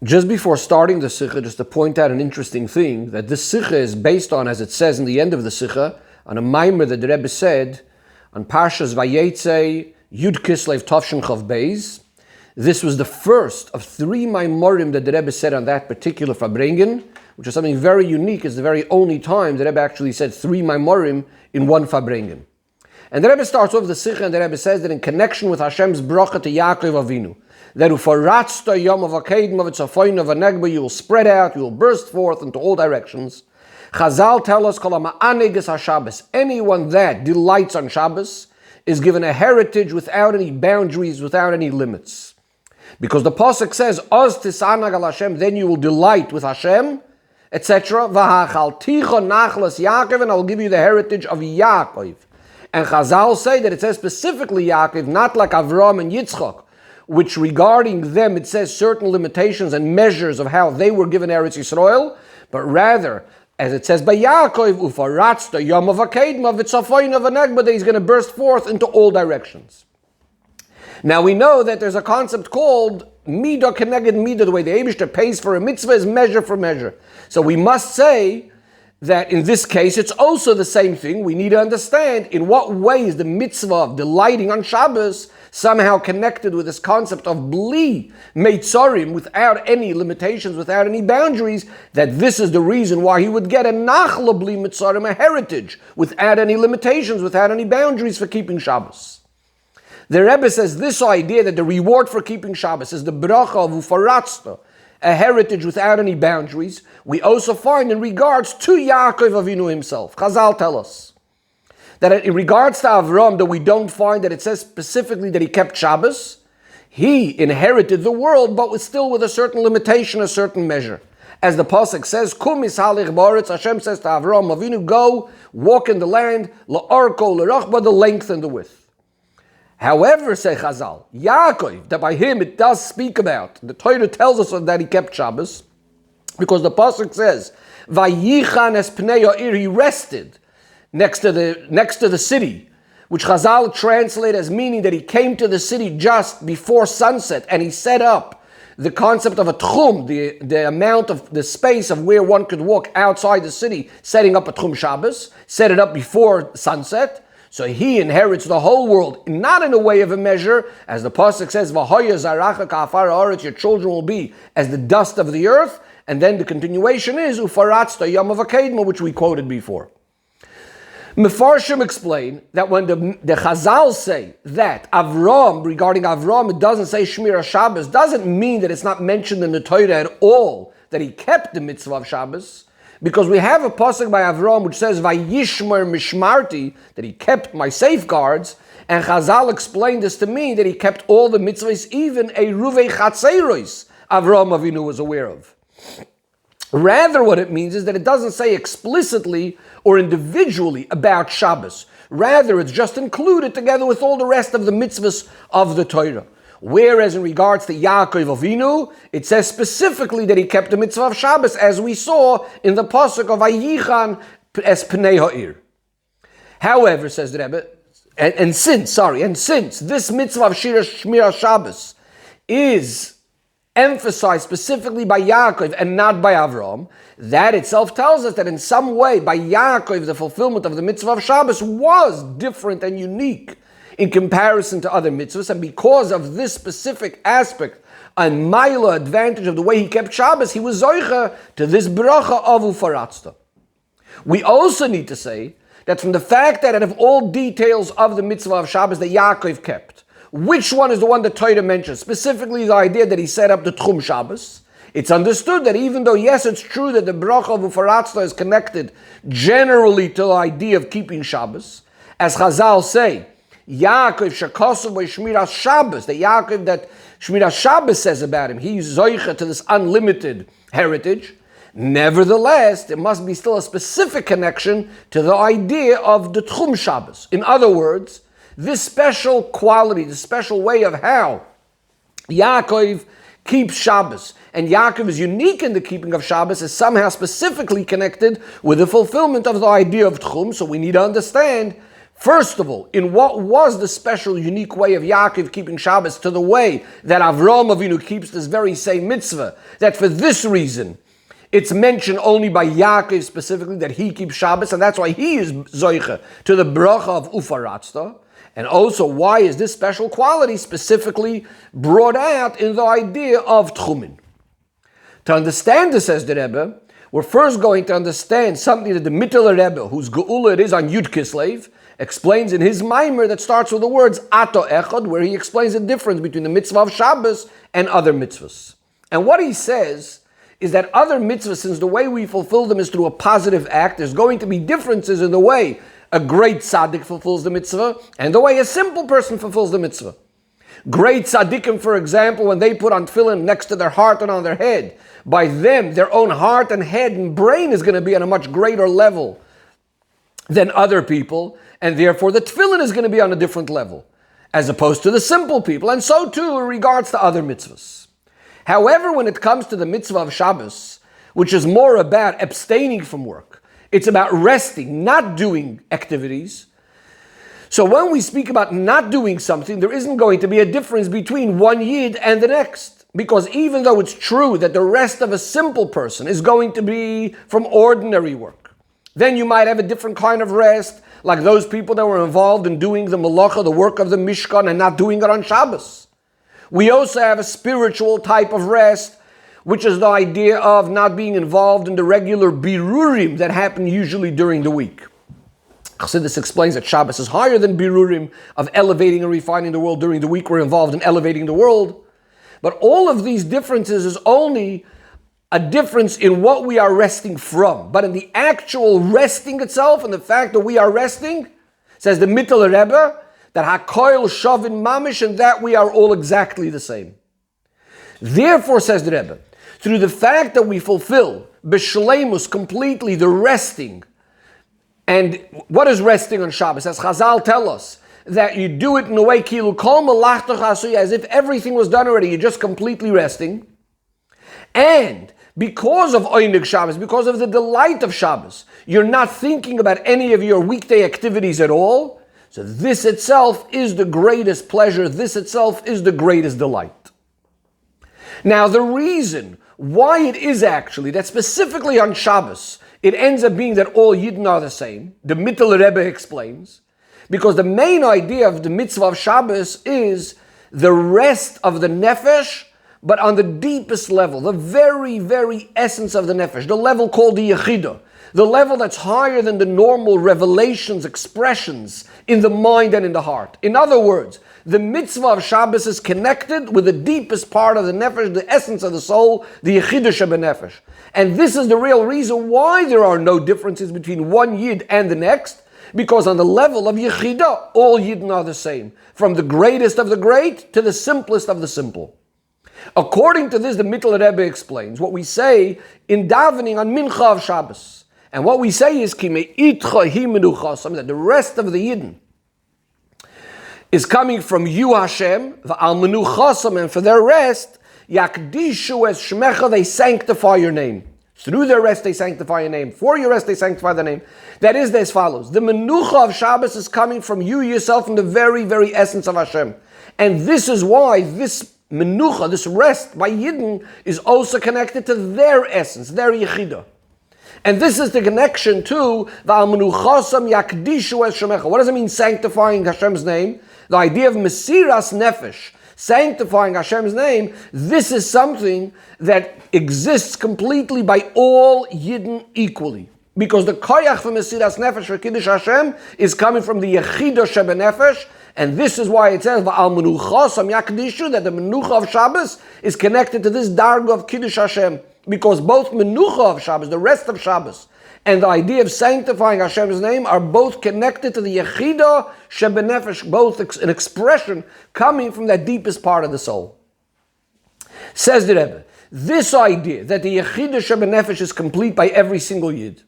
Just before starting the Sicha, just to point out an interesting thing, that this Sicha is based on, as it says in the end of the Sicha, on a maimer that the Rebbe said on Parshas Vayetze, Yud Kislev Tovshin Chav Beis. This was the first of 3 maimorim that the Rebbe said on that particular Farbrengen, which is something very unique. It's the very only time the Rebbe actually said 3 maimorim in one Farbrengen. And the Rebbe starts off the Sicha, and the Rebbe says that in connection with Hashem's bracha to Yaakov Avinu, that ufaratsta yom of akedma v'tzafoyin of anegba, you will spread out, you will burst forth into all directions. Chazal tell us, kol ha'ma'aneg es haShabbos, anyone that delights on Shabbos is given a heritage without any boundaries, without any limits. Because the pasuk says, oz tisanag al Hashem, then you will delight with Hashem, etc. V'hachalticha nachlas Yaakov, and I will give you the heritage of Yaakov. And Chazal say that it says specifically Yaakov, not like Avram and Yitzchak, which regarding them it says certain limitations and measures of how they were given Eretz Yisrael, but rather, as it says by Yaakov, ufaratsta yom of akedma v'tzafoyin of anegba, that he's going to burst forth into all directions. Now we know that there's a concept called midah keneged midah, the way the Eibishter pays for a mitzvah is measure for measure. So we must say that in this case, it's also the same thing. We need to understand in what way is the mitzvah of delighting on Shabbos somehow connected with this concept of bli meitzorim, without any limitations, without any boundaries, that this is the reason why he would get a nachla bli meitzorim, a heritage, without any limitations, without any boundaries for keeping Shabbos. The Rebbe says this idea that the reward for keeping Shabbos is the bracha of ufaratsta, a heritage without any boundaries, we also find in regards to Yaakov Avinu himself. Chazal tell us that in regards to Avram, that we don't find that it says specifically that he kept Shabbos. He inherited the world, but was still with a certain limitation, a certain measure. As the pasuk says, Kum ishalich ba'aretz, Hashem says to Avram Avinu, go, walk in the land, la'arko, l'rachba, the length and the width. However, say Chazal, Yaakov, that by him it does speak about, the Torah tells us that he kept Shabbos, because the pasuk says, Vayichan es pnei ha'ir, he rested next to the city, which Chazal translate as meaning that he came to the city just before sunset, and he set up the concept of a tchum, the amount of the space of where one could walk outside the city, setting up a tchum Shabbos, set it up before sunset. So he inherits the whole world, not in a way of a measure, as the pasuk says, "V'hoya zaracha ka'afar haaretz," your children will be as the dust of the earth, and then the continuation is ufaratsta yom of akedma, which we quoted before. Mefarshim explain that when the Chazal say that Avram, regarding Avram, it doesn't say Shmira Shabbos, doesn't mean that it's not mentioned in the Torah at all that he kept the mitzvah of Shabbos. Because we have a pasuk by Avram which says Vayishmer Mishmarti, that he kept my safeguards, and Chazal explained this to me that he kept all the mitzvahs, even a Ruvei Chatzeiros Avram Avinu was aware of. Rather, what it means is that it doesn't say explicitly or individually about Shabbos. Rather, it's just included together with all the rest of the mitzvahs of the Torah. Whereas in regards to Yaakov Avinu, it says specifically that he kept the mitzvah of Shabbos, as we saw in the pasuk of Vayichan es pnei ha'ir. However, says the Rebbe, and since this mitzvah of Shmira Shabbos is emphasized specifically by Yaakov and not by Avram, that itself tells us that in some way by Yaakov the fulfillment of the mitzvah of Shabbos was different and unique in comparison to other mitzvahs, and because of this specific aspect and mila advantage of the way he kept Shabbos, he was zoicha to this bracha of ufaratsta. We also need to say that from the fact that out of all details of the mitzvah of Shabbos that Yaakov kept, which one is the one that Torah mentions? Specifically the idea that he set up the Tchum Shabbos. It's understood that even though, yes, it's true that the bracha of ufaratsta is connected generally to the idea of keeping Shabbos, as Chazal say, Yaakov shakosov by Shmiras Shabbos, the Yaakov that Shmiras Shabbos says about him, he's zoicha to this unlimited heritage. Nevertheless, there must be still a specific connection to the idea of the Tchum Shabbos. In other words, this special quality, the special way of how Yaakov keeps Shabbos, and Yaakov is unique in the keeping of Shabbos, is somehow specifically connected with the fulfillment of the idea of Tchum. So we need to understand First of all, in what was the special, unique way of Yaakov keeping Shabbos to the way that Avraham Avinu keeps this very same mitzvah, that for this reason, it's mentioned only by Yaakov specifically that he keeps Shabbos, and that's why he is Zoicha to the bracha of Ufaratzta. And also, why is this special quality specifically brought out in the idea of Tchumen? To understand this, says the Rebbe, we're first going to understand something that the Mittler Rebbe, whose Geula it is on Yud Kislev, explains in his Maimer that starts with the words Ato Echad, where he explains the difference between the mitzvah of Shabbos and other mitzvahs. And what he says is that other mitzvahs, since the way we fulfill them is through a positive act, there's going to be differences in the way a great tzaddik fulfills the mitzvah and the way a simple person fulfills the mitzvah. Great tzaddikim, for example, when they put on tefillin next to their heart and on their head, by them, their own heart and head and brain is going to be on a much greater level than other people, and therefore the tefillin is going to be on a different level, as opposed to the simple people, and so too in regards to other mitzvahs. However, when it comes to the mitzvah of Shabbos, which is more about abstaining from work, it's about resting, not doing activities. So when we speak about not doing something, there isn't going to be a difference between one yid and the next. Because even though it's true that the rest of a simple person is going to be from ordinary work, then you might have a different kind of rest, like those people that were involved in doing the malacha, the work of the Mishkan, and not doing it on Shabbos. We also have a spiritual type of rest, which is the idea of not being involved in the regular birurim that happen usually during the week. Chassidus explains that Shabbos is higher than birurim of elevating and refining the world. During the week we're involved in elevating the world. But all of these differences is only a difference in what we are resting from. But in the actual resting itself and the fact that we are resting, says the Mittler Rebbe, that hakoil shavin mamish, and that we are all exactly the same. Therefore, says the Rebbe, through the fact that we fulfill b'shleimus completely the resting, and what is resting on Shabbos? As Chazal tell us, that you do it in a way kilu kol malachta chasuya, as if everything was done already, you're just completely resting. And because of Oynig Shabbos, because of the delight of Shabbos, you're not thinking about any of your weekday activities at all. So this itself is the greatest pleasure, this itself is the greatest delight. Now the reason why it is actually that specifically on Shabbos, it ends up being that all Yidden are the same, the Mittler Rebbe explains, because the main idea of the mitzvah of Shabbos is the rest of the nefesh, but on the deepest level, the very, very essence of the nefesh, the level called the yechidah, the level that's higher than the normal revelations, expressions in the mind and in the heart. In other words, the mitzvah of Shabbos is connected with the deepest part of the nefesh, the essence of the soul, the yechidah shebenefesh. And this is the real reason why there are no differences between one yid and the next, because on the level of Yechidah, all Yidden are the same, from the greatest of the great to the simplest of the simple. According to this, the Mittler Rebbe explains what we say in davening on Mincha of Shabbos. And what we say is, that the rest of the Yidden is coming from you, Hashem, and for their rest, Yakdishu es Shmecha, they sanctify your name. Through their rest they sanctify your name. For your rest they sanctify the name. That is as follows. The menucha of Shabbos is coming from you yourself, from the very, very essence of Hashem. And this is why this menucha, this rest by Yidden, is also connected to their essence, their yechidah. And this is the connection to V'al menuchasam yakdishu es shemecha. What does it mean, sanctifying Hashem's name? The idea of mesiras nefesh, sanctifying Hashem's name, this is something that exists completely by all Yidden equally. Because the koyach for Mesiras Nefesh for Kiddush Hashem is coming from the Yechidah Shebenefesh, and this is why it says Va'al menuchasam yakdishu, that the menucha of Shabbos is connected to this darga of Kiddush Hashem. Because both menucha of Shabbos, the rest of Shabbos, and the idea of sanctifying Hashem's name are both connected to the Yechidah Shebenefesh, both an expression coming from that deepest part of the soul. Says the Rebbe, this idea that the Yechidah Shebenefesh is complete by every single Yid,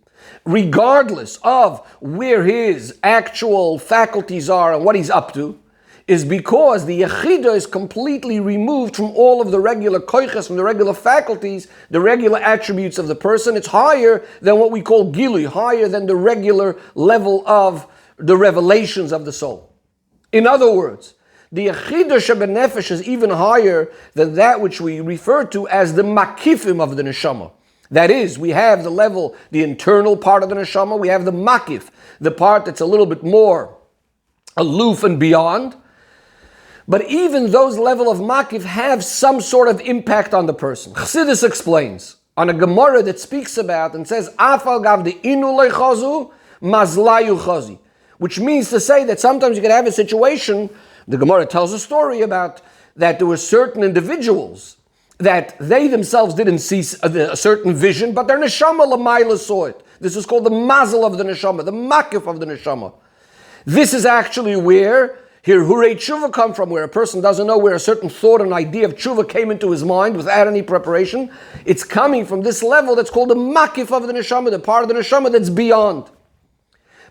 regardless of where his actual faculties are and what he's up to, is because the Yechidah is completely removed from all of the regular koiches, from the regular faculties, the regular attributes of the person. It's higher than what we call gilui, higher than the regular level of the revelations of the soul. In other words, the Yechida Shebenefesh is even higher than that which we refer to as the Makifim of the Neshama. That is, we have the level, the internal part of the Neshama, we have the Makif, the part that's a little bit more aloof and beyond. But even those level of Makif have some sort of impact on the person. Chassidus explains on a Gemara that speaks about and says, Afal gav de inu lechazu, mazlayu chazi. Which means to say that sometimes you can have a situation, the Gemara tells a story about that there were certain individuals that they themselves didn't see a certain vision, but their neshama l'mayla saw it. This is called the mazel of the neshama, the makif of the neshama. This is actually where here hurei tshuva come from, where a person doesn't know where a certain thought and idea of tshuva came into his mind without any preparation. It's coming from this level that's called the makif of the neshama, the part of the neshama that's beyond.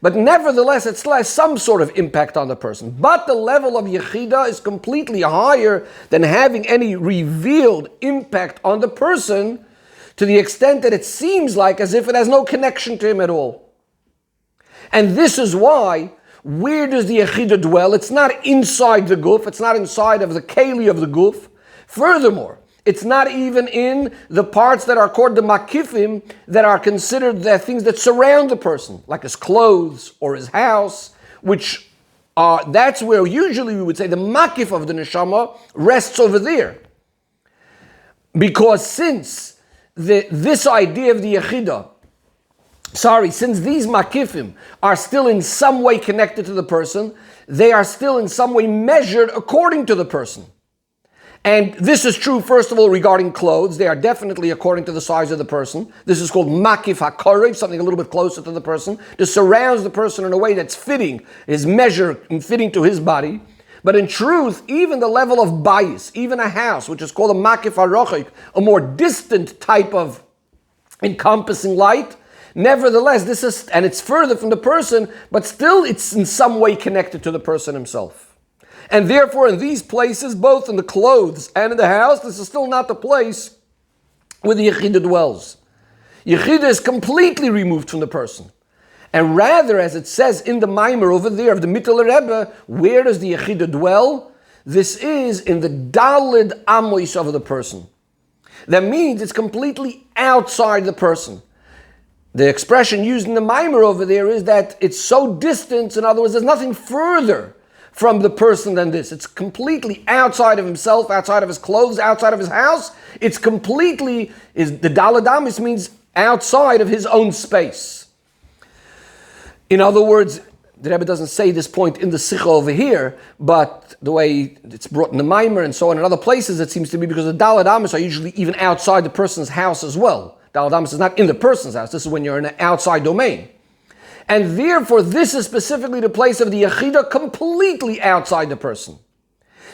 But nevertheless, it still has some sort of impact on the person. But the level of Yechida is completely higher than having any revealed impact on the person, to the extent that it seems like as if it has no connection to him at all. And this is why, where does the Yechida dwell? It's not inside the guf, it's not inside of the keli of the guf. Furthermore, it's not even in the parts that are called the makifim, that are considered the things that surround the person, like his clothes or his house, which are, that's where usually we would say the makif of the neshama rests over there. Because since this idea of the yechida, since these makifim are still in some way connected to the person, they are still in some way measured according to the person. And this is true, first of all, regarding clothes. They are definitely according to the size of the person. This is called makif hakorev, something a little bit closer to the person. This surrounds the person in a way that's fitting, is measured and fitting to his body. But in truth, even the level of bayis, even a house, which is called a makif harochik, a more distant type of encompassing light, nevertheless, this is, and it's further from the person, but still it's in some way connected to the person himself. And therefore, in these places, both in the clothes and in the house, this is still not the place where the Yechida dwells. Yechida is completely removed from the person. And rather, as it says in the Maimer over there of the Mittler Rebbe, where does the Yechida dwell? This is in the Dalid Amois of the person. That means it's completely outside the person. The expression used in the Maimer over there is that it's so distant, in other words, there's nothing further from the person than this. It's completely outside of himself, outside of his clothes, outside of his house. It's completely, the Daladamis means outside of his own space. In other words, the Rebbe doesn't say this point in the Sicha over here, but the way it's brought in the Maimer and so on in other places, it seems to be because the Daladamis are usually even outside the person's house as well. Daladamis is not in the person's house. This is when you're in an outside domain. And therefore, this is specifically the place of the Yechida completely outside the person.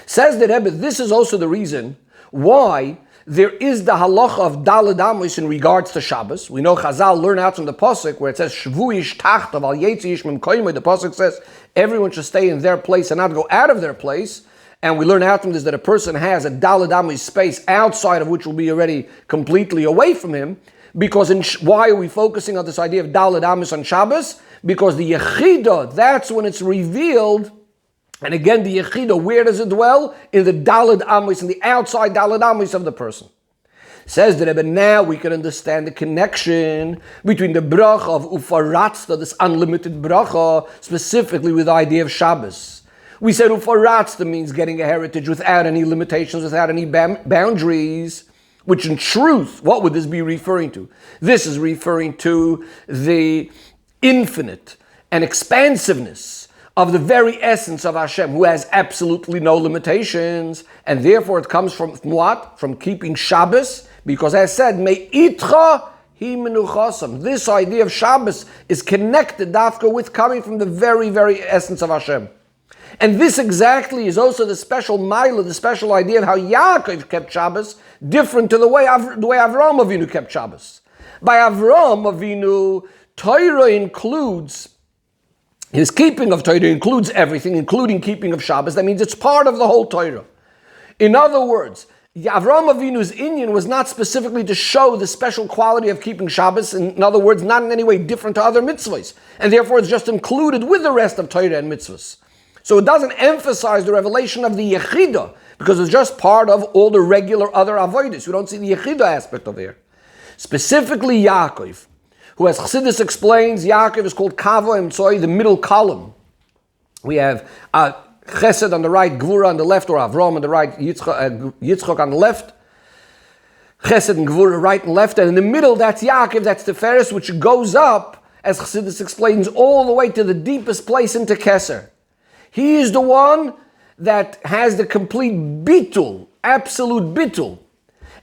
Says the Rebbe, this is also the reason why there is the halacha of Daled Amos in regards to Shabbos. We know Chazal learn out from the Pasuk where it says, Shvuish tachtav al yetzi ish mim koimei. The Pasuk says, everyone should stay in their place and not go out of their place. And we learn out from this that a person has a Daled Amos space outside of which will be already completely away from him. Because why are we focusing on this idea of Daled Amos on Shabbos? Because the Yechida, that's when it's revealed. And again, the Yechida, where does it dwell? In the Daled Amos, in the outside Daled Amos of the person. Says the Rebbe, now we can understand the connection between the bracha of Ufaratzta, this unlimited bracha, specifically with the idea of Shabbos. We said Ufaratzta means getting a heritage without any limitations, without any boundaries. Which in truth, what would this be referring to? This is referring to the infinite and expansiveness of the very essence of Hashem, who has absolutely no limitations, and therefore it comes from what? From keeping Shabbos, because as said, Me itcha hi menuchasam. This idea of Shabbos is connected, dafka, with coming from the very, very essence of Hashem. And this exactly is also the special mila, the special idea of how Yaakov kept Shabbos, different to the way Avraham Avinu kept Shabbos. By Avraham Avinu, Torah includes, his keeping of Torah includes everything, including keeping of Shabbos. That means it's part of the whole Torah. In other words, Avraham Avinu's inyan was not specifically to show the special quality of keeping Shabbos, in other words, not in any way different to other mitzvahs, and therefore it's just included with the rest of Torah and mitzvahs. So it doesn't emphasize the revelation of the Yechidah, because it's just part of all the regular other avodas. We don't see the Yechidah aspect of here. Specifically Yaakov, who, as Chassidus explains, Yaakov is called Kava Emtsoi, the middle column. We have Chesed on the right, Gvura on the left, or Avram on the right, Yitzchak on the left. Chesed and Gvura right and left, and in the middle, that's Yaakov, that's Tiferes, which goes up, as Chassidus explains, all the way to the deepest place into Keser. He is the one that has the complete bitul, absolute bitul.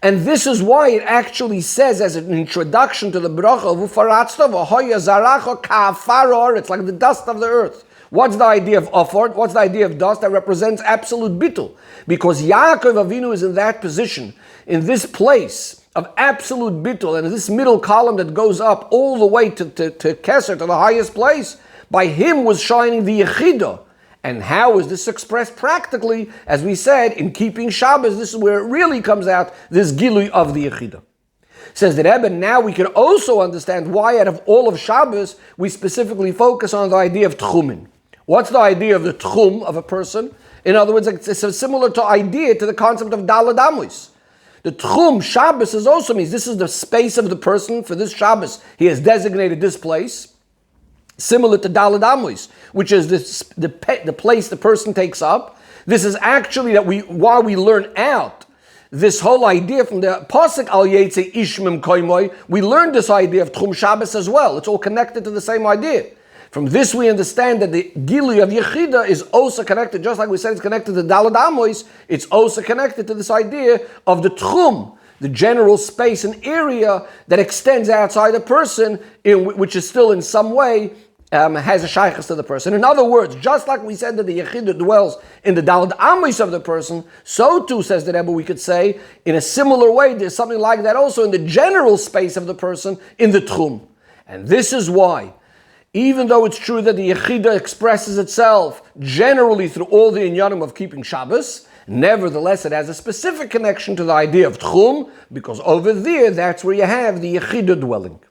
And this is why it actually says as an introduction to the bracha, it's like the dust of the earth. What's the idea of offer? What's the idea of dust? That represents absolute bittul. Because Yaakov Avinu is in that position, in this place of absolute bittul, and this middle column that goes up all the way to Keser, to the highest place, by him was shining the Yechidah. And how is this expressed practically? As we said, in keeping Shabbos, this is where it really comes out, this Gilui of the Yechidah. Says the Rebbe, now we can also understand why out of all of Shabbos, we specifically focus on the idea of Tchumin. What's the idea of the Tchum of a person? In other words, it's a similar idea to the concept of Daled Amos. The Tchum, Shabbos, also means this is the space of the person. For this Shabbos, he has designated this place, similar to Daled Amos, which is the place the person takes up. This is actually why we learn out this whole idea from the Pasuk Al Yetze Ishmim Koimoy. We learned this idea of Tchum Shabbos as well. It's all connected to the same idea. From this we understand that the Gilui of Yechidah is also connected, just like we said it's connected to Daled Amos, it's also connected to this idea of the Tchum, the general space and area that extends outside the person, which is still in some way has a shaykhus to the person. In other words, just like we said that the Yechidah dwells in the Daled Amos of the person, so too, says the Rebbe, we could say, in a similar way, there's something like that also in the general space of the person, in the Tchum. And this is why, even though it's true that the Yechidah expresses itself generally through all the inyanim of keeping Shabbos, nevertheless it has a specific connection to the idea of Tchum, because over there, that's where you have the Yechidah dwelling.